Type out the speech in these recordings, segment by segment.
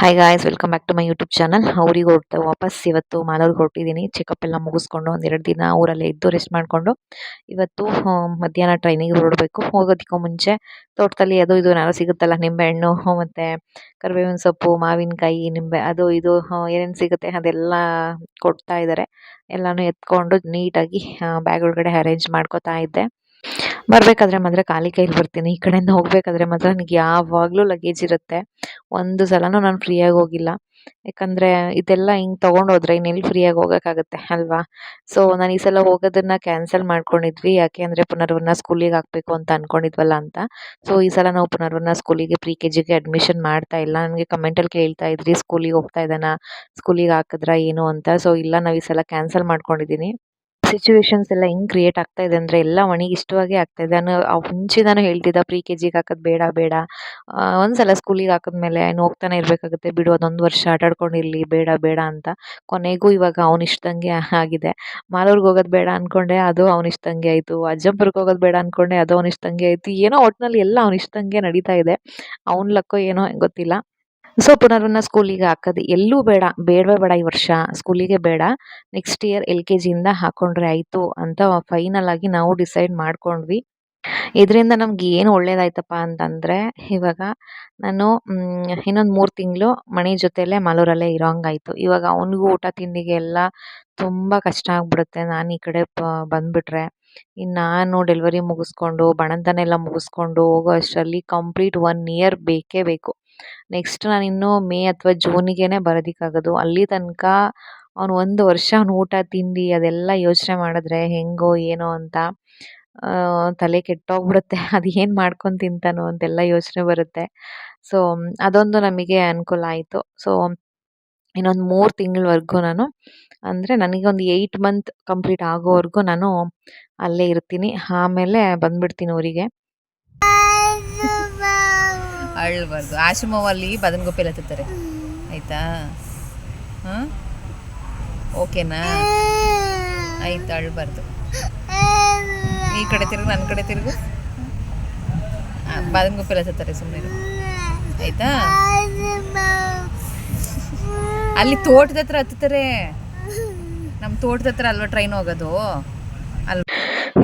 Hi guys, welcome back to my YouTube channel. ಊರಿಗೆ ವಾಪಸ್ ಇವತ್ತು ಮಾಲೂರಿಗೆ ಹೊರಟಿದ್ದೀನಿ. ಚೆಕಪ್ ಎಲ್ಲ ಮುಗಿಸ್ಕೊಂಡು ಒಂದೆರಡು ದಿನ ಊರಲ್ಲೇ ಇದ್ದು ರೆಸ್ಟ್ ಮಾಡಿಕೊಂಡು ಇವತ್ತು ಮಧ್ಯಾಹ್ನ ಟ್ರೈನಿಗೆ ಹೊರಡಬೇಕು. ಹೋಗೋದಕ್ಕೂ ಮುಂಚೆ ತೋಟದಲ್ಲಿ ಅದು ಇದು ಏನಾದ್ರು ಸಿಗುತ್ತಲ್ಲ, ನಿಂಬೆಹಣ್ಣು ಮತ್ತು ಕರಿಬೇವಿನ ಸೊಪ್ಪು, ಮಾವಿನಕಾಯಿ, ನಿಂಬೆ ಅದು ಇದು ಏನೇನು ಸಿಗುತ್ತೆ ಅದೆಲ್ಲ ಕೊಡ್ತಾ ಇದ್ದಾರೆ. ಎಲ್ಲನೂ ಎತ್ಕೊಂಡು ನೀಟಾಗಿ ಬ್ಯಾಗ್ ಒಳಗಡೆ ಅರೇಂಜ್ ಮಾಡ್ಕೋತಾ ಇದ್ದೆ. ಬರ್ಬೇಕಾದ್ರೆ ಮಾತ್ರ ಖಾಲಿ ಕೈಲಿ ಬರ್ತೀನಿ. ಈ ಕಡೆಯಿಂದ ಹೋಗ್ಬೇಕಾದ್ರೆ ಮಾತ್ರ ನನಗೆ ಯಾವಾಗಲೂ ಲಗೇಜ್ ಇರುತ್ತೆ. ಒಂದು ಸಲನೂ ನಾನು ಫ್ರೀಯಾಗಿ ಹೋಗಿಲ್ಲ. ಯಾಕಂದರೆ ಇದೆಲ್ಲ ಹಿಂಗೆ ತೊಗೊಂಡೋದ್ರೆ ಇನ್ನೆಲ್ಲಿ ಫ್ರೀಯಾಗಿ ಹೋಗೋಕ್ಕಾಗುತ್ತೆ ಅಲ್ವಾ? ಸೊ ನಾನು ಈ ಸಲ ಹೋಗೋದನ್ನು ಕ್ಯಾನ್ಸಲ್ ಮಾಡ್ಕೊಂಡಿದ್ವಿ. ಯಾಕೆ ಅಂದರೆ ಪುನರ್ವನ್ನ ಸ್ಕೂಲಿಗೆ ಹಾಕಬೇಕು ಅಂತ ಅಂದ್ಕೊಂಡಿದ್ವಲ್ಲ ಅಂತ. ಸೊ ಈ ಸಲ ನಾವು ಪುನರ್ವನ್ನ ಸ್ಕೂಲಿಗೆ ಪ್ರಿ-ಕೆ-ಜಿಗೆ ಅಡ್ಮಿಷನ್ ಮಾಡ್ತಾ ಇಲ್ಲ. ನನಗೆ ಕಮೆಂಟಲ್ಲಿ ಕೇಳ್ತಾ ಇದ್ರಿ, ಸ್ಕೂಲಿಗೆ ಹೋಗ್ತಾ ಇದ್ದಾನಾ, ಸ್ಕೂಲಿಗೆ ಹಾಕಿದ್ರಾ ಏನು ಅಂತ. ಸೊ ಇಲ್ಲ, ನಾವು ಈ ಸಲ ಕ್ಯಾನ್ಸಲ್ ಮಾಡ್ಕೊಂಡಿದ್ದೀನಿ. ಸಿಚುವೇಶನ್ಸ್ ಎಲ್ಲ ಹೆಂಗ್ ಕ್ರಿಯೇಟ್ ಆಗ್ತಾ ಇದೆ ಅಂದರೆ ಎಲ್ಲ ಅವನಿಗೆ ಇಷ್ಟವಾಗೇ ಆಗ್ತಾ ಇದೆ. ನಾನು ಮುಂಚೆಯಿಂದಾನು ಹೇಳ್ತಿದ್ದ ಪ್ರಿ-ಕೆ-ಜಿಗೆ ಹಾಕೋದು ಬೇಡ ಬೇಡ, ಒಂದ್ಸಲ ಸ್ಕೂಲಿಗೆ ಹಾಕಿದ್ಮೇಲೆ ಇನ್ನು ಹೋಗ್ತಾನೆ ಇರಬೇಕಾಗುತ್ತೆ, ಬಿಡು ಅದೊಂದು ವರ್ಷ ಆಟ ಆಡ್ಕೊಂಡಿರಲಿ, ಬೇಡ ಬೇಡ ಅಂತ. ಕೊನೆಗೂ ಇವಾಗ ಅವನ ಇಷ್ಟದಂಗೆ ಆಗಿದೆ. ಮಾಲೂರಿಗೆ ಹೋಗೋದು ಬೇಡ ಅಂದ್ಕೊಂಡೆ, ಅದು ಅವನ ಇಷ್ಟದಂಗೆ ಆಯಿತು. ಅಜ್ಜಂಪುರಕ್ಕೆ ಹೋಗೋದು ಬೇಡ ಅಂದ್ಕೊಂಡೆ, ಅದು ಅವನ ಇಷ್ಟದಂಗೆ ಆಯಿತು. ಏನೋ ಒಟ್ಟಿನಲ್ಲಿ ಎಲ್ಲ ಅವನ ಇಷ್ಟದಂಗೆ ನಡೀತಾ ಇದೆ. ಅವನ ಲಕ್ಕೋ ಏನೋ ಗೊತ್ತಿಲ್ಲ. ಸೊ ಪುನರ್ವನ್ನ ಸ್ಕೂಲಿಗೆ ಹಾಕೋದು ಎಲ್ಲೂ ಬೇಡ, ಬೇಡವೇ ಬೇಡ ಈ ವರ್ಷ, ಸ್ಕೂಲಿಗೆ ಬೇಡ, ನೆಕ್ಸ್ಟ್ ಇಯರ್ LKGಯಿಂದ ಹಾಕೊಂಡ್ರೆ ಆಯಿತು ಅಂತ ಫೈನಲ್ ಆಗಿ ನಾವು ಡಿಸೈಡ್ ಮಾಡ್ಕೊಂಡ್ವಿ. ಇದರಿಂದ ನಮ್ಗೆ ಏನು ಒಳ್ಳೇದಾಯ್ತಪ್ಪ ಅಂತಂದರೆ, ಇವಾಗ ನಾನು ಇನ್ನೊಂದು 3 ತಿಂಗಳು ಮನೆ ಜೊತೆಯಲ್ಲೇ ಮಾಲೂರಲ್ಲೇ ಇರೋ ಹಂಗಾಯ್ತು. ಇವಾಗ ಅವನಿಗೂ ಊಟ ತಿಂಡಿಗೆ ಎಲ್ಲ ತುಂಬ ಕಷ್ಟ ಆಗ್ಬಿಡುತ್ತೆ ನಾನು ಈ ಕಡೆ ಬಂದುಬಿಟ್ರೆ. ಇನ್ನು ನಾನು ಡೆಲಿವರಿ ಮುಗಿಸ್ಕೊಂಡು ಬಾಣಂತನ ಎಲ್ಲ ಮುಗಿಸ್ಕೊಂಡು ಹೋಗೋ ಅಷ್ಟರಲ್ಲಿ ಕಂಪ್ಲೀಟ್ 1 ಇಯರ್ ಬೇಕೇ ಬೇಕು. ನೆಕ್ಸ್ಟ್ ನಾನಿನ್ನು ಮೇ ಅಥವಾ ಜೂನಿಗೇನೆ ಬರೋದಕ್ಕಾಗೋದು. ಅಲ್ಲಿ ತನಕ ಅವ್ನು 1 ವರ್ಷ ಅವ್ನ ಊಟ ತಿಂಡಿ ಅದೆಲ್ಲ ಯೋಚನೆ ಮಾಡಿದ್ರೆ ಹೆಂಗೋ ಏನೋ ಅಂತ ತಲೆ ಕೆಟ್ಟೋಗ್ಬಿಡುತ್ತೆ. ಅದು ಏನು ಮಾಡ್ಕೊಂಡು ತಿಂತಾನೋ ಅಂತೆಲ್ಲ ಯೋಚನೆ ಬರುತ್ತೆ. ಸೊ ಅದೊಂದು ನಮಗೆ ಅನುಕೂಲ ಆಯಿತು. ಸೊ ಇನ್ನೊಂದು 3 ತಿಂಗಳವರೆಗೂ ನಾನು, ಅಂದರೆ ನನಗೆ ಒಂದು 8 ಮಂತ್ ಕಂಪ್ಲೀಟ್ ಆಗೋವರೆಗೂ ನಾನು ಅಲ್ಲೇ ಇರ್ತೀನಿ. ಆಮೇಲೆ ಬಂದ್ಬಿಡ್ತೀನಿ ಊರಿಗೆ. ಅಳ್ಬಾರ್ದು. ಆಶ್ರಮವಲ್ಲಿ ಬದನಗುಪ್ಪೆ ಎಲ್ಲ ತಿಂತಾರೆ, ಆಯಿತಾ? ಹಾಂ, ಓಕೆನಾ? ಆಯ್ತು, ಅಳ್ಬಾರ್ದು. ಈ ಕಡೆ ತಿರುಗು, ನನ್ನ ಕಡೆ ತಿರುಗು. ಬದನಗುಪ್ಪೆ ಎಲ್ಲ ತಿಂತಾರೆ, ಸುಮ್ಮನೆ ಆಯಿತಾ? ಅಲ್ಲಿ ತೋಟದ ಹತ್ರ ಹತ್ತಾರೆ. ನಮ್ಮ ತೋಟದ ಹತ್ರ ಅಲ್ವಾ ಟ್ರೈನ್ ಹೋಗೋದು ಅಲ್ವಾ?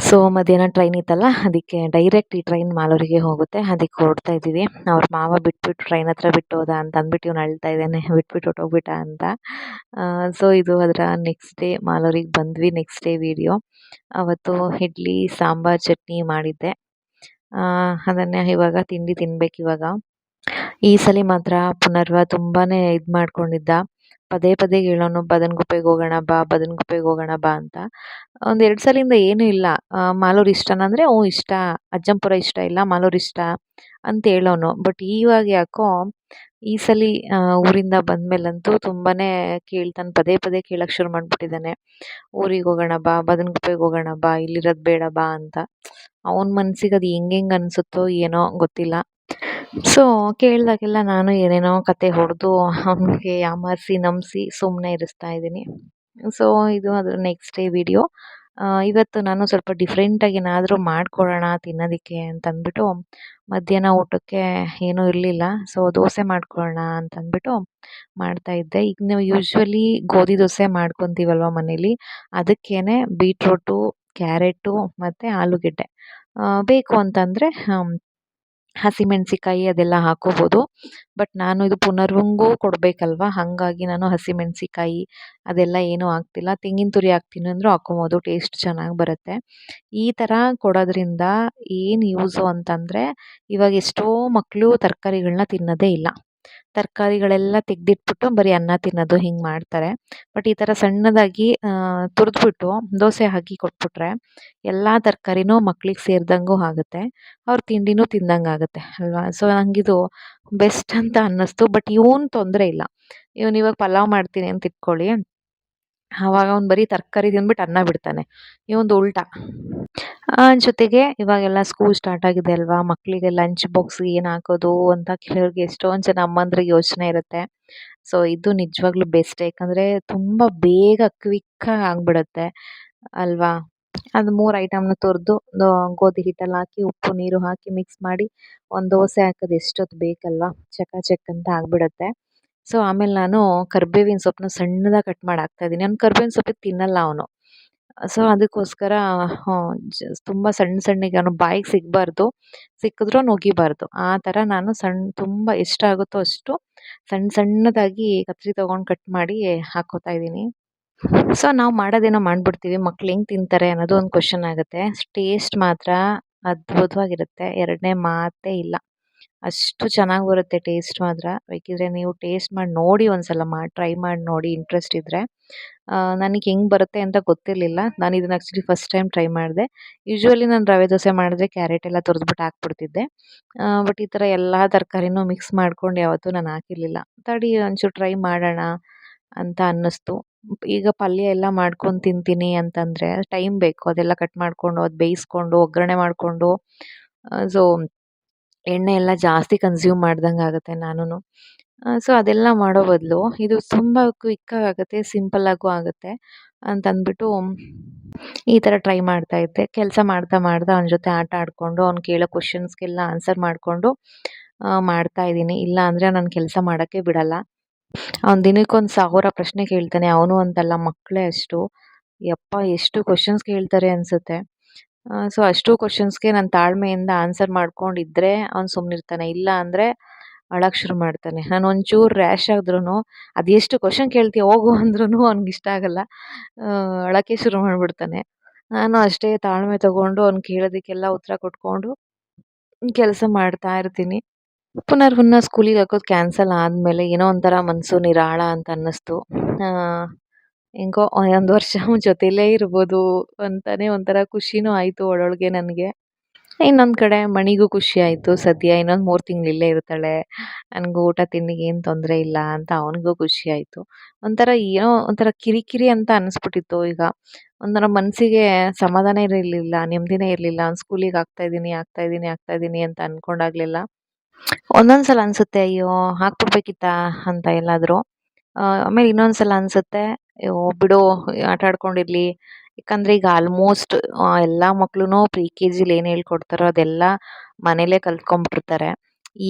ಸೊ ಮಧ್ಯಾಹ್ನ ಟ್ರೈನ್ ಇತ್ತಲ್ಲ, ಅದಕ್ಕೆ ಡೈರೆಕ್ಟ್ ಈ ಟ್ರೈನ್ ಮಾಲೂರಿಗೆ ಹೋಗುತ್ತೆ. ಅದಕ್ಕೆ ಹೊರಡ್ತಾ ಇದ್ದೀವಿ. ಅವ್ರ ಮಾವ ಬಿಟ್ಬಿಟ್ಟು ಟ್ರೈನ್ ಹತ್ರ ಬಿಟ್ಟು ಹೋದ ಅಂತ ಅಂದ್ಬಿಟ್ಟು ಇವ್ನು ಅಳ್ತಾ ಇದ್ದಾನೆ, ಬಿಟ್ಬಿಟ್ಟು ಹೊಟ್ಟೋಗ್ಬಿಟ್ಟ ಅಂತ. ಸೊ ಇದು ಅದರ ನೆಕ್ಸ್ಟ್ ಡೇ ಮಾಲೂರಿಗೆ ಬಂದ್ವಿ. Next day video. ಅವತ್ತು ಇಡ್ಲಿ ಸಾಂಬಾರ್ ಚಟ್ನಿ ಮಾಡಿದ್ದೆ. ಅದನ್ನೇ ಇವಾಗ ತಿಂಡಿ ತಿನ್ಬೇಕಿವಾಗ. ಈ ಸಲ ಮಾತ್ರ ಪುನರ್ವ ತುಂಬಾ ಇದು ಮಾಡ್ಕೊಂಡಿದ್ದ. ಪದೇ ಪದೇ ಹೇಳೋನು, ಬದನಗುಪ್ಪೆಗೆ ಹೋಗೋಣ ಬಾ, ಬದನಗುಪ್ಪೆಗೆ ಹೋಗೋಣ ಬಾ ಅಂತ. ಒಂದು 2 ಸಲಿಂದ ಏನೂ ಇಲ್ಲ. ಮಾಲೂರು ಇಷ್ಟನಾ ಅಂದರೆ ಹ್ಞೂ ಇಷ್ಟ, ಅಜ್ಜಂಪುರ ಇಷ್ಟ ಇಲ್ಲ, ಮಾಲೂರು ಇಷ್ಟ ಅಂತ ಹೇಳೋನು. ಬಟ್ ಇವಾಗ ಯಾಕೋ ಈ ಸಲ ಊರಿಂದ ಬಂದಮೇಲಂತೂ ತುಂಬಾ ಕೇಳ್ತಾನೆ, ಪದೇ ಪದೇ ಕೇಳೋಕ್ಕೆ ಶುರು ಮಾಡಿಬಿಟ್ಟಿದ್ದಾನೆ. ಊರಿಗೆ ಹೋಗೋಣ ಬಾ, ಬದನಗುಪ್ಪೆಗೆ ಹೋಗೋಣ ಬಾ, ಇಲ್ಲಿರೋದು ಬೇಡ ಬಾ ಅಂತ. ಅವನ ಮನಸ್ಸಿಗೆ ಅದು ಹೆಂಗೆ ಅನಿಸುತ್ತೋ ಏನೋ ಗೊತ್ತಿಲ್ಲ. ಸೊ ಕೇಳಿದಾಗೆಲ್ಲ ನಾನು ಏನೇನೋ ಕತೆ ಹೊಡೆದು ಅವನಿಗೆ ಯಾಮಾರಿಸಿ ನಂಬಿಸಿ ಸುಮ್ಮನೆ ಇರಿಸ್ತಾ ಇದ್ದೀನಿ. ಸೊ ಇದು ಅದರ ನೆಕ್ಸ್ಟ್ ಡೇ ವಿಡಿಯೋ. ಇವತ್ತು ನಾನು ಸ್ವಲ್ಪ ಡಿಫ್ರೆಂಟಾಗಿ ಏನಾದರೂ ಮಾಡ್ಕೊಡೋಣ ತಿನ್ನೋದಕ್ಕೆ ಅಂತಂದ್ಬಿಟ್ಟು ಮಧ್ಯಾಹ್ನ ಊಟಕ್ಕೆ ಏನೂ ಇರಲಿಲ್ಲ. ಸೊ ದೋಸೆ ಮಾಡ್ಕೊಳ್ಳೋಣ ಅಂತಂದ್ಬಿಟ್ಟು ಮಾಡ್ತಾಯಿದ್ದೆ. ಈಗ ನಾವು ಯೂಶ್ವಲಿ ಗೋಧಿ ದೋಸೆ ಮಾಡ್ಕೊತೀವಲ್ವ ಮನೇಲಿ, ಅದಕ್ಕೇ ಬೀಟ್ರೋಟು, ಕ್ಯಾರೆಟು ಮತ್ತು ಆಲೂಗೆಡ್ಡೆ ಬೇಕು ಅಂತಂದರೆ ಹಸಿಮೆಣಸಿಕಾಯಿ ಅದೆಲ್ಲ ಹಾಕ್ಕೋಬೋದು. ಬಟ್ ನಾನು ಇದು ಪುನರ್ವಂಗೂ ಕೊಡಬೇಕಲ್ವ, ಹಾಗಾಗಿ ನಾನು ಹಸಿಮೆಣಸಿಕಾಯಿ ಅದೆಲ್ಲ ಏನೂ ಹಾಕ್ತಿಲ್ಲ. ತೆಂಗಿನ ತುರಿ ಹಾಕ್ತೀನಿ ಅಂದರೂ ಹಾಕ್ಕೊಬೋದು, ಟೇಸ್ಟ್ ಚೆನ್ನಾಗಿ ಬರುತ್ತೆ. ಈ ಥರ ಕೊಡೋದ್ರಿಂದ ಏನು ಯೂಸು ಅಂತಂದರೆ, ಇವಾಗ ಎಷ್ಟೋ ಮಕ್ಕಳು ತರಕಾರಿಗಳ್ನ ತಿನ್ನೋದೇ ಇಲ್ಲ. ತರಕಾರಿಗಳೆಲ್ಲ ತೆಗೆದಿಟ್ಬಿಟ್ಟು ಬರೀ ಅನ್ನ ತಿನ್ನೋದು ಹಿಂಗೆ ಮಾಡ್ತಾರೆ. ಬಟ್ ಈ ಥರ ಸಣ್ಣದಾಗಿ ತುರಿದ್ಬಿಟ್ಟು ದೋಸೆ ಹಾಕಿ ಕೊಟ್ಬಿಟ್ರೆ ಎಲ್ಲ ತರಕಾರಿನೂ ಮಕ್ಳಿಗೆ ಸೇರಿದಂಗೂ ಆಗುತ್ತೆ, ಅವ್ರ ತಿಂಡಿನೂ ತಿಂದಂಗೆ ಆಗುತ್ತೆ ಅಲ್ವಾ? ಸೊ ನನಗಿದು ಬೆಸ್ಟ್ ಅಂತ ಅನ್ನಿಸ್ತು. ಬಟ್ ಇವನು ತೊಂದರೆ ಇಲ್ಲ. ಇವನು ಇವಾಗ ಪಲಾವ್ ಮಾಡ್ತೀನಿ ಅಂತ ಇಟ್ಕೊಳ್ಳಿ, ಆವಾಗ ಅವ್ನು ಬರೀ ತರಕಾರಿ ತಿಂದ್ಬಿಟ್ಟು ಅನ್ನ ಬಿಡ್ತಾನೆ. ಇವಂದು ಉಲ್ಟಾ. ಜೊತೆಗೆ ಇವಾಗೆಲ್ಲ ಸ್ಕೂಲ್ ಸ್ಟಾರ್ಟ್ ಆಗಿದೆ ಅಲ್ವಾ, ಮಕ್ಕಳಿಗೆ ಲಂಚ್ ಬಾಕ್ಸ್ಗೆ ಏನು ಹಾಕೋದು ಅಂತ ಕೆಲವ್ರಿಗೆ ಎಷ್ಟೊಂದು ಜನ ಅಮ್ಮಂದ್ರಿಗೆ ಯೋಚನೆ ಇರುತ್ತೆ. ಸೊ ಇದು ನಿಜವಾಗ್ಲೂ ಬೆಸ್ಟ್. ಯಾಕಂದರೆ ತುಂಬ ಬೇಗ ಕ್ವಿಕ್ಕಾಗಿ ಆಗಿಬಿಡುತ್ತೆ ಅಲ್ವಾ? ಅದು 3 ಐಟಮ್ನ ತುರಿದು ಗೋಧಿ ಹಿಟ್ಟಲ್ಲಿ ಹಾಕಿ ಉಪ್ಪು ನೀರು ಹಾಕಿ ಮಿಕ್ಸ್ ಮಾಡಿ ಒಂದು ದೋಸೆ ಹಾಕೋದು ಎಷ್ಟೊತ್ತು ಬೇಕಲ್ವಾ, ಚಕಾಚಕ್ ಅಂತ ಆಗಿಬಿಡುತ್ತೆ. ಸೊ ಆಮೇಲೆ ನಾನು ಕರ್ಬೇವಿನ ಸೊಪ್ಪನ್ನ ಸಣ್ಣದಾಗಿ ಕಟ್ ಮಾಡಿ ಹಾಕ್ತಾಯಿದ್ದೀನಿ. ಅವ್ನು ಕರ್ಬೇವಿನ ಸೊಪ್ಪಿಗೆ ತಿನ್ನಲ್ಲ ಅವನು. ಸೊ ಅದಕ್ಕೋಸ್ಕರ ತುಂಬ ಸಣ್ಣ ಸಣ್ಣಗೆ ಅವ್ನು ಬಾಯಿಗೆ ಸಿಗಬಾರ್ದು, ಸಿಕ್ಕಿದ್ರೂ ಅವ್ನು ಉಗಿಬಾರ್ದು. ಆ ಥರ ನಾನು ತುಂಬ ಎಷ್ಟಾಗುತ್ತೋ ಅಷ್ಟು ಸಣ್ಣದಾಗಿ ಕತ್ರಿ ತಗೊಂಡು ಕಟ್ ಮಾಡಿ ಹಾಕ್ಕೋತಾ ಇದ್ದೀನಿ. ಸೊ ನಾವು ಮಾಡೋದೇನೋ ಮಾಡ್ಬಿಡ್ತೀವಿ. ಮಕ್ಳು ಹೆಂಗೆ ತಿಂತಾರೆ ಅನ್ನೋದು ಒಂದು ಕ್ವೆಶ್ಚನ್ ಆಗುತ್ತೆ. ಟೇಸ್ಟ್ ಮಾತ್ರ ಅದ್ಭುತವಾಗಿರುತ್ತೆ. ಎರಡನೇ ಮಾತೇ ಇಲ್ಲ. ಅಷ್ಟು ಚೆನ್ನಾಗಿ ಬರುತ್ತೆ ಟೇಸ್ಟ್ ಮಾತ್ರ. ಬೇಕಿದ್ರೆ ನೀವು ಟೇಸ್ಟ್ ಮಾಡಿ ನೋಡಿ ಒಂದ್ಸಲ ಟ್ರೈ ಮಾಡಿ ನೋಡಿ ಇಂಟ್ರೆಸ್ಟ್ ಇದ್ದರೆ. ನನಗೆ ಹೆಂಗೆ ಬರುತ್ತೆ ಅಂತ ಗೊತ್ತಿರಲಿಲ್ಲ. ನಾನು ಇದನ್ನ ಆ್ಯಕ್ಚುಲಿ ಫಸ್ಟ್ ಟೈಮ್ ಟ್ರೈ ಮಾಡಿದೆ. ಯೂಶ್ವಲಿ ನಾನು ರವೆ ದೋಸೆ ಮಾಡಿದ್ರೆ ಕ್ಯಾರೆಟ್ ಎಲ್ಲ ತುರಿದ್ಬಿಟ್ಟು ಹಾಕ್ಬಿಡ್ತಿದ್ದೆ. ಬಟ್ ಈ ಥರ ಎಲ್ಲ ತರಕಾರಿನೂ ಮಿಕ್ಸ್ ಮಾಡ್ಕೊಂಡು ಯಾವತ್ತೂ ನಾನು ಹಾಕಿರಲಿಲ್ಲ. ತಡಿ ಒಂಚೂರು ಟ್ರೈ ಮಾಡೋಣ ಅಂತ ಅನ್ನಿಸ್ತು. ಈಗ ಪಲ್ಯ ಎಲ್ಲ ಮಾಡ್ಕೊಂಡು ತಿಂತೀನಿ ಅಂತಂದರೆ ಟೈಮ್ ಬೇಕು. ಅದೆಲ್ಲ ಕಟ್ ಮಾಡಿಕೊಂಡು ಅದು ಬೇಯಿಸ್ಕೊಂಡು ಒಗ್ಗರಣೆ ಮಾಡಿಕೊಂಡು ಸೊ ಎಣ್ಣೆ ಎಲ್ಲ ಜಾಸ್ತಿ ಕನ್ಸ್ಯೂಮ್ ಮಾಡ್ದಂಗೆ ಆಗುತ್ತೆ ನಾನೂ. ಸೊ ಅದೆಲ್ಲ ಮಾಡೋ ಬದಲು ಇದು ತುಂಬ ಕ್ವಿಕ್ಕಾಗಿ ಆಗುತ್ತೆ, ಸಿಂಪಲ್ಲಾಗೂ ಆಗುತ್ತೆ ಅಂತಂದ್ಬಿಟ್ಟು ಈ ಥರ ಟ್ರೈ ಮಾಡ್ತಾಯಿದ್ದೆ. ಕೆಲಸ ಮಾಡ್ತಾ ಅವನ ಜೊತೆ ಆಟ ಆಡಿಕೊಂಡು ಅವ್ನು ಕೇಳೋ ಕ್ವೆಶ್ಚನ್ಸ್ಗೆಲ್ಲ ಆನ್ಸರ್ ಮಾಡಿಕೊಂಡು ಮಾಡ್ತಾಯಿದ್ದೀನಿ. ಇಲ್ಲ ಅಂದರೆ ನಾನು ಕೆಲಸ ಮಾಡೋಕ್ಕೆ ಬಿಡಲ್ಲ. ಅವ್ನು ದಿನಕ್ಕೊಂದು 1000 ಪ್ರಶ್ನೆ ಕೇಳ್ತಾನೆ. ಅವನು ಅಂತಲ್ಲ, ಮಕ್ಕಳೇ ಅಷ್ಟು. ಯಪ್ಪಾ! ಎಷ್ಟು ಕ್ವೆಶ್ಚನ್ಸ್ ಕೇಳ್ತಾರೆ ಅನಿಸುತ್ತೆ. ಸೊ ಅಷ್ಟು ಕ್ವೆಶ್ಚನ್ಸ್ಗೆ ನಾನು ತಾಳ್ಮೆಯಿಂದ ಆನ್ಸರ್ ಮಾಡ್ಕೊಂಡಿದ್ರೆ ಅವ್ನು ಸುಮ್ಮನಿರ್ತಾನೆ. ಇಲ್ಲ ಅಂದರೆ ಅಳಕ್ಕೆ ಶುರು ಮಾಡ್ತಾನೆ. ನಾನು ಒಂಚೂರು ರ್ಯಾಶ್ ಆದ್ರೂ ಅದೆಷ್ಟು ಕ್ವೆಶ್ಚನ್ ಕೇಳ್ತೀಯ ಹೋಗು ಅಂದ್ರೂ ಅವ್ನಿಗಿಷ್ಟ ಆಗಲ್ಲ. ಅಳಕ್ಕೆ ಶುರು ಮಾಡಿಬಿಡ್ತಾನೆ. ನಾನು ಅಷ್ಟೇ ತಾಳ್ಮೆ ತಗೊಂಡು ಅವ್ನು ಕೇಳೋದಕ್ಕೆಲ್ಲ ಉತ್ತರ ಕೊಟ್ಕೊಂಡು ಕೆಲಸ ಮಾಡ್ತಾ ಇರ್ತೀನಿ. ಪುನರ್ವನ್ನ ಸ್ಕೂಲಿಗೆ ಹಾಕೋದು ಕ್ಯಾನ್ಸಲ್ ಆದಮೇಲೆ ಏನೋ ಒಂಥರ ಮನಸ್ಸು ನಿರಾಳ ಅಂತ ಅನ್ನಿಸ್ತು. ಹೆಂಗೋ ಒಂದು ವರ್ಷ ಅವ್ನ ಜೊತೆಲೇ ಇರ್ಬೋದು ಅಂತಾನೆ ಒಂಥರ ಖುಷಿನೂ ಆಯಿತು ಒಳೊಳಗೆ ನನಗೆ. ಇನ್ನೊಂದು ಕಡೆ ಮಣಿಗೂ ಖುಷಿ ಆಯಿತು. ಸದ್ಯ ಇನ್ನೊಂದು 3 ತಿಂಗಳು ಇಲ್ಲೇ ಇರ್ತಾಳೆ. ನನಗೂ ಊಟ ತಿಂಡಿಗೆ ಏನು ತೊಂದರೆ ಇಲ್ಲ ಅಂತ ಅವನಿಗೂ ಖುಷಿ ಆಯಿತು. ಒಂಥರ ಏನೋ ಒಂಥರ ಕಿರಿಕಿರಿ ಅಂತ ಅನಿಸ್ಬಿಟ್ಟಿತ್ತು ಈಗ. ಒಂಥರ ಮನಸ್ಸಿಗೆ ಸಮಾಧಾನ ಇರಲಿಲ್ಲ, ನೆಮ್ಮದಿನೇ ಇರಲಿಲ್ಲ. ಅವ್ನು ಸ್ಕೂಲಿಗೆ ಹಾಕ್ತಾಯಿದ್ದೀನಿ ಅಂತ ಅಂದ್ಕೊಂಡಾಗಲೆಲ್ಲ ಒಂದೊಂದು ಸಲ ಅನಿಸುತ್ತೆ, ಅಯ್ಯೋ ಹಾಕ್ಬಿಡ್ಬೇಕಿತ್ತಾ ಅಂತ ಎಲ್ಲಾದರೂ. ಆಮೇಲೆ ಇನ್ನೊಂದು ಸಲ ಅನಿಸುತ್ತೆ, ಅಯ್ಯೋ ಬಿಡು ಆಟ ಆಡ್ಕೊಂಡಿರಲಿ. ಯಾಕಂದರೆ ಈಗ ಆಲ್ಮೋಸ್ಟ್ ಎಲ್ಲ ಮಕ್ಳು ಪ್ರಿ ಕೆ ಜಿಲಿ ಏನು ಹೇಳ್ಕೊಡ್ತಾರೋ ಅದೆಲ್ಲ ಮನೇಲೇ ಕಲ್ತ್ಕೊಂಡ್ಬಿಟ್ಟಿರ್ತಾರೆ.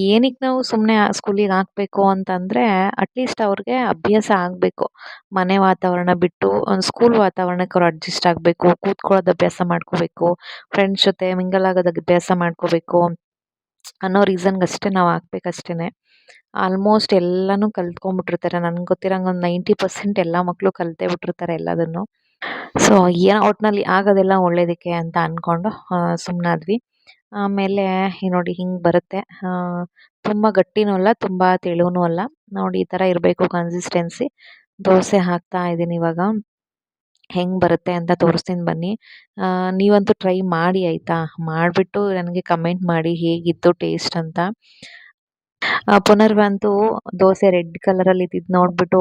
ಏನಕ್ಕೆ ನಾವು ಸುಮ್ಮನೆ ಸ್ಕೂಲಿಗೆ ಹಾಕಬೇಕು ಅಂತಂದರೆ ಅಟ್ಲೀಸ್ಟ್ ಅವ್ರಿಗೆ ಅಭ್ಯಾಸ ಆಗಬೇಕು. ಮನೆ ವಾತಾವರಣ ಬಿಟ್ಟು ಒಂದು ಸ್ಕೂಲ್ ವಾತಾವರಣಕ್ಕೆ ಅವ್ರು ಅಡ್ಜಸ್ಟ್ ಆಗಬೇಕು, ಕೂತ್ಕೊಳ್ಳೋದು ಅಭ್ಯಾಸ ಮಾಡ್ಕೋಬೇಕು, ಫ್ರೆಂಡ್ಸ್ ಜೊತೆ ಮಿಂಗಲ್ ಆಗೋದು ಅಭ್ಯಾಸ ಮಾಡ್ಕೋಬೇಕು ಅನ್ನೋ ರೀಸನ್ಗಷ್ಟೇ ನಾವು ಹಾಕ್ಬೇಕಷ್ಟೇ. ಆಲ್ಮೋಸ್ಟ್ ಎಲ್ಲನೂ ಕಲ್ತ್ಕೊಂಡ್ಬಿಟ್ಟಿರ್ತಾರೆ. ನನಗೆ ಗೊತ್ತಿರೋಂಗೆ ಒಂದು 90% ಎಲ್ಲ ಮಕ್ಕಳು ಕಲಿತೇ ಬಿಟ್ಟಿರ್ತಾರೆ ಎಲ್ಲದನ್ನು. ಸೊ ಏನೋ ಒಟ್ಟಿನಲ್ಲಿ ಆಗೋದೆಲ್ಲ ಒಳ್ಳೆಯದಕ್ಕೆ ಅಂತ ಅಂದ್ಕೊಂಡು ಸುಮ್ಮನಾದ್ವಿ. ಆಮೇಲೆ ನೋಡಿ ಹಿಂಗೆ ಬರುತ್ತೆ. ತುಂಬ ಗಟ್ಟಿನೂ ಅಲ್ಲ, ತುಂಬ ತೆಳುವೂ ಅಲ್ಲ. ನೋಡಿ ಈ ಥರ ಇರಬೇಕು ಕನ್ಸಿಸ್ಟೆನ್ಸಿ. ದೋಸೆ ಹಾಕ್ತಾ ಇದ್ದೀನಿ ಇವಾಗ. ಹೆಂಗೆ ಬರುತ್ತೆ ಅಂತ ತೋರಿಸ್ತೀನಿ ಬನ್ನಿ. ನೀವಂತೂ ಟ್ರೈ ಮಾಡಿ ಆಯಿತಾ? ಮಾಡಿಬಿಟ್ಟು ನನಗೆ ಕಮೆಂಟ್ ಮಾಡಿ ಹೇಗಿತ್ತು ಟೇಸ್ಟ್ ಅಂತ. ಪುನರ್ವ ಅಂತೂ ದೋಸೆ ರೆಡ್ ಕಲರಲ್ಲಿ ಇದ್ದಿದ್ದು ನೋಡಿಬಿಟ್ಟು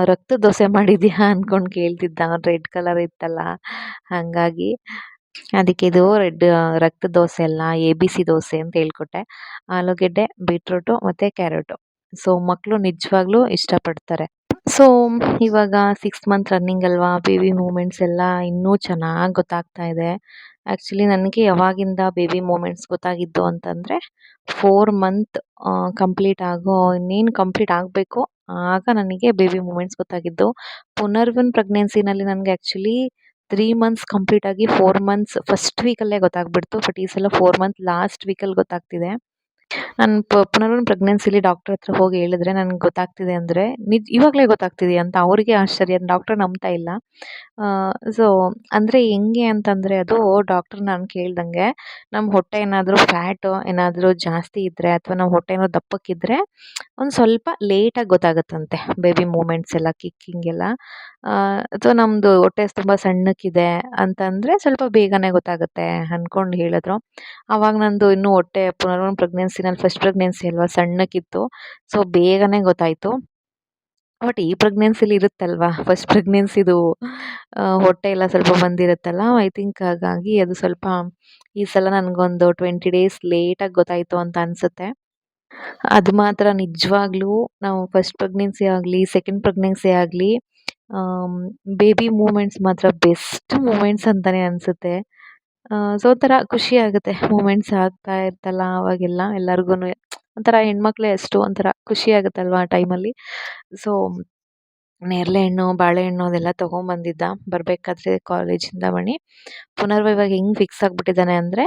ರಕ್ತದ ದೋಸೆ ಮಾಡಿದ್ದೀಯಾ ಅಂದ್ಕೊಂಡು ಕೇಳ್ತಿದ್ದ. ಅವ್ನು ರೆಡ್ ಕಲರ್ ಇತ್ತಲ್ಲ ಹಾಗಾಗಿ. ಅದಕ್ಕೆ ಇದು ರಕ್ತದ ದೋಸೆ ಅಲ್ಲ, ABC ದೋಸೆ ಅಂತ ಹೇಳ್ಕೊಟ್ಟೆ. ಆಲೂಗೆಡ್ಡೆ, ಬೀಟ್ರೂಟು ಮತ್ತು ಕ್ಯಾರೆಟು. ಸೊ ಮಕ್ಕಳು ನಿಜವಾಗ್ಲೂ ಇಷ್ಟಪಡ್ತಾರೆ. ಸೊ ಇವಾಗ 6 ಮಂತ್ ರನ್ನಿಂಗ್ ಅಲ್ವಾ, ಬೇಬಿ ಮೂಮೆಂಟ್ಸ್ ಎಲ್ಲ ಇನ್ನೂ ಚೆನ್ನಾಗಿ ಗೊತ್ತಾಗ್ತಾ ಇದೆ. ಆ್ಯಕ್ಚುಲಿ ನನಗೆ ಯಾವಾಗಿಂದ ಬೇಬಿ ಮೂಮೆಂಟ್ಸ್ ಗೊತ್ತಾಗಿದ್ದು ಅಂತಂದರೆ 4 ಮಂತ್ ಕಂಪ್ಲೀಟ್ ಇನ್ನೇನು ಕಂಪ್ಲೀಟ್ ಆಗಬೇಕು ಆಗ ನನಗೆ ಬೇಬಿ ಮೂಮೆಂಟ್ಸ್ ಗೊತ್ತಾಗಿದ್ದು. ಪುನರ್ವನ್ ಪ್ರೆಗ್ನೆನ್ಸಿನಲ್ಲಿ ನನಗೆ ಆ್ಯಕ್ಚುಲಿ 3 ಮಂತ್ಸ್ ಕಂಪ್ಲೀಟ್ ಆಗಿ 4 ಮಂತ್ಸ್ ಫಸ್ಟ್ ವೀಕಲ್ಲೇ ಗೊತ್ತಾಗ್ಬಿಡ್ತು. ಬಟ್ ಈ ಸಲ 4 ಮಂತ್ ಲಾಸ್ಟ್ ವೀಕಲ್ಲಿ ಗೊತ್ತಾಗ್ತಿದೆ. ನಾನು ಪುನರ್ವನ್ ಪ್ರೆಗ್ನೆನ್ಸಿಲಿ ಡಾಕ್ಟರ್ ಹತ್ರ ಹೋಗಿ ಹೇಳಿದ್ರೆ ನನಗೆ ಗೊತ್ತಾಗ್ತಿದೆ ಅಂದರೆ ಇವಾಗಲೇ ಗೊತ್ತಾಗ್ತಿದೆ ಅಂತ ಅವರಿಗೆ ಆಶ್ಚರ್ಯ. ಡಾಕ್ಟರ್ ನಂಬ್ತಾ ಇಲ್ಲ. ಸೊ ಅಂದರೆ ಹೆಂಗೆ ಅಂತಂದರೆ ಅದು ಡಾಕ್ಟರ್ ನಾನು ಕೇಳ್ದಂಗೆ ನಮ್ಮ ಹೊಟ್ಟೆ ಏನಾದರೂ ಫ್ಯಾಟು ಏನಾದರೂ ಜಾಸ್ತಿ ಇದ್ದರೆ ಅಥವಾ ನಮ್ಮ ಹೊಟ್ಟೆ ಏನಾದ್ರು ದಪ್ಪಕ್ಕಿದ್ರೆ ಒಂದು ಸ್ವಲ್ಪ ಲೇಟಾಗಿ ಗೊತ್ತಾಗುತ್ತಂತೆ ಬೇಬಿ ಮೂಮೆಂಟ್ಸ್ ಎಲ್ಲ, ಕಿಕ್ಕಿಂಗ್ ಎಲ್ಲ. ಅಥವಾ ನಮ್ಮದು ಹೊಟ್ಟೆ ತುಂಬ ಸಣ್ಣಕ್ಕಿದೆ ಅಂತಂದರೆ ಸ್ವಲ್ಪ ಬೇಗನೆ ಗೊತ್ತಾಗುತ್ತೆ ಅಂದ್ಕೊಂಡು ಹೇಳಿದ್ರು. ಆವಾಗ ನಂದು ಇನ್ನೂ ಹೊಟ್ಟೆ ಪುನರ್ವನ್ ಪ್ರೆಗ್ನೆನ್ಸಿನಲ್ಲಿ ಫಸ್ಟ್ ಪ್ರೆಗ್ನೆನ್ಸಿ ಅಲ್ವಾ, ಸಣ್ಣಕ್ಕಿತ್ತು. ಸೊ ಬೇಗನೆ ಗೊತ್ತಾಯಿತು. ಬಟ್ ಈ ಪ್ರೆಗ್ನೆನ್ಸಿಲಿ ಇರುತ್ತಲ್ವಾ, ಫಸ್ಟ್ ಪ್ರೆಗ್ನೆನ್ಸಿದು ಹೊಟ್ಟೆ ಎಲ್ಲ ಸ್ವಲ್ಪ ಬಂದಿರುತ್ತಲ್ಲ, ಐ ಥಿಂಕ್ ಹಾಗಾಗಿ ಅದು ಸ್ವಲ್ಪ ಈ ಸಲ ನನಗೊಂದು 20 ಡೇಸ್ ಲೇಟಾಗಿ ಗೊತ್ತಾಯಿತು ಅಂತ ಅನಿಸುತ್ತೆ. ಅದು ಮಾತ್ರ ನಿಜವಾಗ್ಲೂ ನಾವು ಫಸ್ಟ್ ಪ್ರೆಗ್ನೆನ್ಸಿ ಆಗಲಿ, ಸೆಕೆಂಡ್ ಪ್ರೆಗ್ನೆನ್ಸಿ ಆಗಲಿ ಬೇಬಿ ಮೂಮೆಂಟ್ಸ್ ಮಾತ್ರ ಬೆಸ್ಟ್ ಮೂಮೆಂಟ್ಸ್ ಅಂತಲೇ ಅನಿಸುತ್ತೆ. ಸೊ ಒಂಥರ ಖುಷಿ ಆಗುತ್ತೆ ಮೂಮೆಂಟ್ಸ್ ಆಗ್ತಾ ಇರ್ತಲ್ಲ ಅವಾಗೆಲ್ಲ ಎಲ್ಲರಿಗೂ. ಒಂಥರ ಹೆಣ್ಮಕ್ಳೇ ಅಷ್ಟು ಒಂಥರ ಖುಷಿ ಆಗುತ್ತಲ್ವಾ ಆ ಟೈಮಲ್ಲಿ. ಸೊ ನೇರಳೆ ಹಣ್ಣು, ಬಾಳೆಹಣ್ಣು ಅದೆಲ್ಲ ತೊಗೊಂಬಂದಿದ್ದ ಬರಬೇಕಾದ್ರೆ ಕಾಲೇಜಿಂದ ಮಣಿ. ಪುನರ್ವ ಇವಾಗ ಹೆಂಗೆ ಫಿಕ್ಸ್ ಆಗಿಬಿಟ್ಟಿದ್ದಾನೆ ಅಂದರೆ,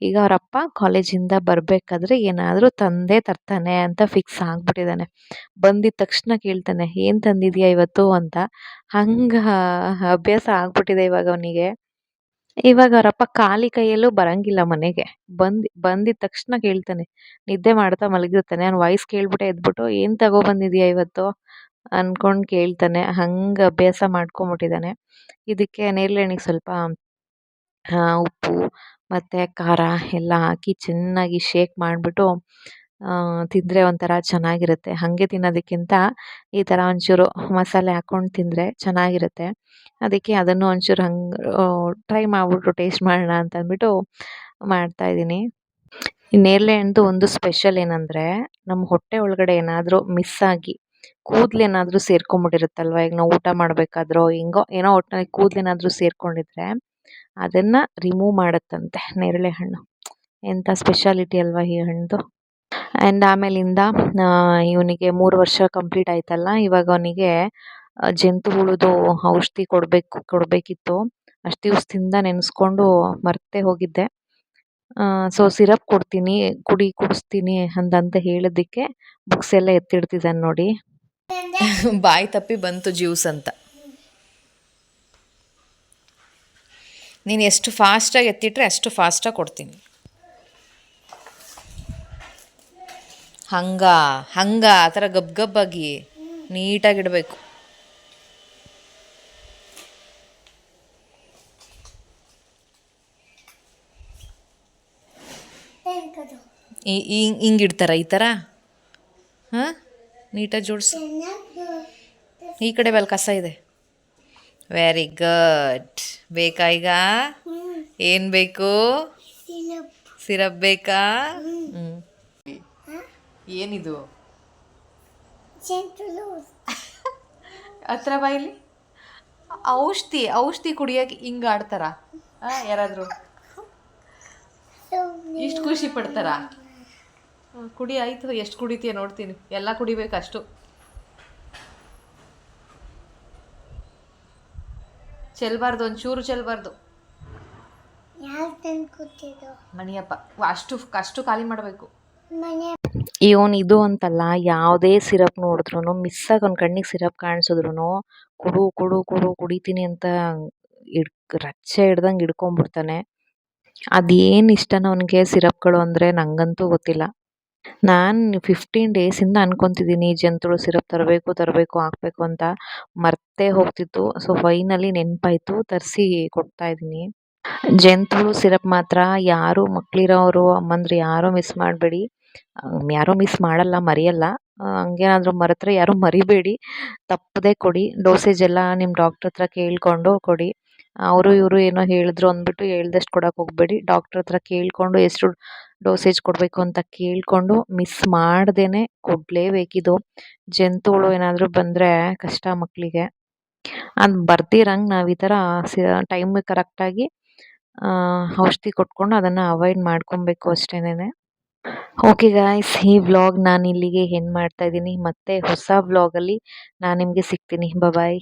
ಈಗ ಅವ್ರ ಅಪ್ಪ ಕಾಲೇಜಿಂದ ಬರಬೇಕಾದ್ರೆ ಏನಾದರೂ ತಂದೇ ತರ್ತಾನೆ ಅಂತ ಫಿಕ್ಸ್ ಆಗಿಬಿಟ್ಟಿದ್ದಾನೆ. ಬಂದಿದ್ದ ತಕ್ಷಣ ಕೇಳ್ತಾನೆ, ಏನು ತಂದಿದ್ಯಾ ಇವತ್ತು ಅಂತ. ಹಂಗೆ ಅಭ್ಯಾಸ ಆಗ್ಬಿಟ್ಟಿದೆ ಇವಾಗ ಅವನಿಗೆ. ಇವಾಗ ಅವರಪ್ಪ ಖಾಲಿ ಕೈಯಲ್ಲೂ ಬರಂಗಿಲ್ಲ ಮನೆಗೆ. ಬಂದಿದ್ದ ತಕ್ಷಣ ಕೇಳ್ತಾನೆ. ನಿದ್ದೆ ಮಾಡ್ತಾ ಮಲಗಿರ್ತಾನೆ. ಅವ್ನ ವಾಯ್ಸ್ ಕೇಳ್ಬಿಟ್ಟೆ ಎದ್ಬಿಟ್ಟು, "ಏನು ತಗೊಬಂದಿದ್ಯಾ ಇವತ್ತು?" ಅನ್ಕೊಂಡು ಕೇಳ್ತಾನೆ. ಹಂಗೆ ಅಭ್ಯಾಸ ಮಾಡ್ಕೊಂಬಿಟ್ಟಿದ್ದಾನೆ. ಇದಕ್ಕೆ ನೇರಳೆ ಹಣ್ಣಿಗೆ ಸ್ವಲ್ಪ ಉಪ್ಪು ಮತ್ತು ಖಾರ ಎಲ್ಲ ಹಾಕಿ ಚೆನ್ನಾಗಿ ಶೇಕ್ ಮಾಡಿಬಿಟ್ಟು ತಿಂದರೆ ಒಂಥರ ಚೆನ್ನಾಗಿರುತ್ತೆ. ಹಾಗೆ ತಿನ್ನೋದಕ್ಕಿಂತ ಈ ಥರ ಒಂಚೂರು ಮಸಾಲೆ ಹಾಕ್ಕೊಂಡು ತಿಂದರೆ ಚೆನ್ನಾಗಿರುತ್ತೆ. ಅದಕ್ಕೆ ಅದನ್ನು ಒಂಚೂರು ಹಂಗೆ ಟ್ರೈ ಮಾಡಿಬಿಟ್ಟು ಟೇಸ್ಟ್ ಮಾಡೋಣ ಅಂತ ಅಂದ್ಬಿಟ್ಟು ಮಾಡ್ತಾಯಿದ್ದೀನಿ. ಈ ನೇರಳೆ ಹಣ್ಣಿದು ಒಂದು ಸ್ಪೆಷಲ್ ಏನಂದರೆ, ನಮ್ಮ ಹೊಟ್ಟೆ ಒಳಗಡೆ ಏನಾದರೂ ಮಿಸ್ ಆಗಿ ಕೂದಲೇನಾದರೂ ಸೇರ್ಕೊಂಬಿಟ್ಟಿರುತ್ತಲ್ವ, ಈಗ ನಾವು ಊಟ ಮಾಡಬೇಕಾದ್ರೋ ಹಿಂಗೋ ಏನೋ ಒಟ್ಟಿನಲ್ಲಿ ಕೂದಲೇನಾದರೂ ಸೇರ್ಕೊಂಡಿದ್ರೆ ಅದನ್ನು ರಿಮೂವ್ ಮಾಡುತ್ತಂತೆ ನೇರಳೆ ಹಣ್ಣು. ಎಂಥ ಸ್ಪೆಷಾಲಿಟಿ ಅಲ್ವಾ ಈ ಹಣ್ಣುದು. ಆ್ಯಂಡ್ ಆಮೇಲಿಂದ ಇವನಿಗೆ 3 ವರ್ಷ ಕಂಪ್ಲೀಟ್ ಆಯ್ತಲ್ಲ, ಇವಾಗ ಅವನಿಗೆ ಜಂತು ಹುಳುದು ಔಷಧಿ ಕೊಡಬೇಕಿತ್ತು. ಅಷ್ಟು ದಿವಸದಿಂದ ನೆನೆಸ್ಕೊಂಡು ಮರ್ತೇ ಹೋಗಿದ್ದೆ. ಸೊ ಸಿರಪ್ ಕೊಡ್ತೀನಿ, ಕುಡಿಸ್ತೀನಿ ಅಂತ ಹೇಳಿದ್ದಕ್ಕೆ ಬುಕ್ಸ್ ಎಲ್ಲ ಎತ್ತಿಡ್ತಿದ್ದಾನೆ ನೋಡಿ. ಬಾಯಿ ತಪ್ಪಿ ಬಂತು ಜ್ಯೂಸ್ ಅಂತ. ನೀನು ಎಷ್ಟು ಫಾಸ್ಟಾಗಿ ಎತ್ತಿಟ್ರೆ ಅಷ್ಟು ಫಾಸ್ಟಾಗಿ ಕೊಡ್ತೀನಿ. ಹಂಗ ಆ ಥರ ಗಬ್ಬಾಗಿ ನೀಟಾಗಿಡಬೇಕು. ಹಿಂಗಿಡ್ತಾರ ಈ ಥರ? ಹಾಂ, ನೀಟಾಗಿ ಜೋಡಿಸು. ಈ ಕಡೆ ಬಲ್ ಕಸ ಇದೆ. Very good. ಬೇಕಾ ಈಗ? ಏನು ಬೇಕು? ಸಿರಪ್ ಬೇಕಾ? ಏನಿದು? ಹತ್ರ ಬಾಯಿಲಿ. ಔಷಧಿ ಕುಡಿಯೋಕೆ ಹಿಂಗೆ ಆಡ್ತಾರ ಯಾರಾದರೂ? ಇಷ್ಟು ಖುಷಿ ಪಡ್ತಾರ? ಕುಡಿ, ಆಯಿತು. ಎಷ್ಟು ಕುಡಿತೀಯ ನೋಡ್ತೀನಿ. ಎಲ್ಲ ಕುಡಿಬೇಕು ಅಷ್ಟು. ಚೆಲ್ಬಾರ್ದು, ಒಂಚೂರು ಚೆಲ್ಬಾರ್ದು. ಮಣಿಯಪ್ಪ ಅಷ್ಟು ಖಾಲಿ ಮಾಡಬೇಕು. ಇವನು ಇದು ಅಂತಲ್ಲ, ಯಾವುದೇ ಸಿರಪ್ ನೋಡಿದ್ರು ಮಿಸ್ಸಾಗಿ ಅವ್ನ ಕಣ್ಣಿಗೆ ಸಿರಪ್ ಕಾಣಿಸಿದ್ರು ಕುಡಿತೀನಿ ಅಂತ ರಚ್ಚೆ ಹಿಡ್ದಂಗೆ ಹಿಡ್ಕೊಂಬಿಡ್ತಾನೆ. ಅದೇನು ಇಷ್ಟನೋ ಅವನಿಗೆ ಸಿರಪ್ಗಳು ಅಂದರೆ ನನಗಂತೂ ಗೊತ್ತಿಲ್ಲ. ನಾನು 15 ಡೇಸಿಂದ ಅನ್ಕೊತಿದ್ದೀನಿ ಜಂತುಳು ಸಿರಪ್ ತರಬೇಕು ಹಾಕಬೇಕು ಅಂತ. ಮರ್ತೇ ಹೋಗ್ತಿತ್ತು. ಸೊ ಫೈನಲಿ ನೆನಪಾಯಿತು, ತರಿಸಿ ಕೊಡ್ತಾಯಿದ್ದೀನಿ. ಜಂತುಳು ಸಿರಪ್ ಮಾತ್ರ ಯಾರು ಮಕ್ಕಳಿರೋರು, ಅಮ್ಮಂದ್ರು ಯಾರೂ ಮಿಸ್ ಮಾಡಬೇಡಿ. ಯಾರೂ ಮಿಸ್ ಮಾಡಲ್ಲ, ಮರೆಯಲ್ಲ. ಹಂಗೇನಾದರೂ ಮರೆತರೆ ಯಾರೂ ಮರಿಬೇಡಿ, ತಪ್ಪದೆ ಕೊಡಿ. ಡೋಸೇಜ್ ಎಲ್ಲ ನಿಮ್ಮ ಡಾಕ್ಟ್ರ್ ಹತ್ರ ಕೇಳಿಕೊಂಡು ಕೊಡಿ. ಅವರು ಇವರು ಏನೋ ಹೇಳಿದ್ರು ಅಂದ್ಬಿಟ್ಟು ಹೇಳ್ದಷ್ಟು ಕೊಡೋಕೆ ಹೋಗಬೇಡಿ. ಡಾಕ್ಟ್ರ್ ಹತ್ರ ಕೇಳಿಕೊಂಡು ಎಷ್ಟು ಡೋಸೇಜ್ ಕೊಡಬೇಕು ಅಂತ ಕೇಳಿಕೊಂಡು ಮಿಸ್ ಮಾಡ್ದೇ ಕೊಡಲೇಬೇಕಿದು. ಜಂತುಳು ಏನಾದರೂ ಬಂದರೆ ಕಷ್ಟ ಮಕ್ಕಳಿಗೆ. ಅದು ಬರ್ದಿರಂಗೆ ನಾವು ಈ ಥರ ಟೈಮಿಗೆ ಕರೆಕ್ಟಾಗಿ ಔಷಧಿ ಕೊಟ್ಕೊಂಡು ಅದನ್ನು ಅವಾಯ್ಡ್ ಮಾಡ್ಕೊಬೇಕು ಅಷ್ಟೇನೆ. ಓಕೆ ಗಾಯ್ಸ್, ಈ ವ್ಲಾಗ್ ನಾನು ಇಲ್ಲಿಗೆ ಎಂಡ್ ಮಾಡ್ತಾಯಿದ್ದೀನಿ. ಮತ್ತೆ ಹೊಸ ವ್ಲಾಗಲ್ಲಿ ನಾನು ನಿಮಗೆ ಸಿಗ್ತೀನಿ. ಬಾಯ್.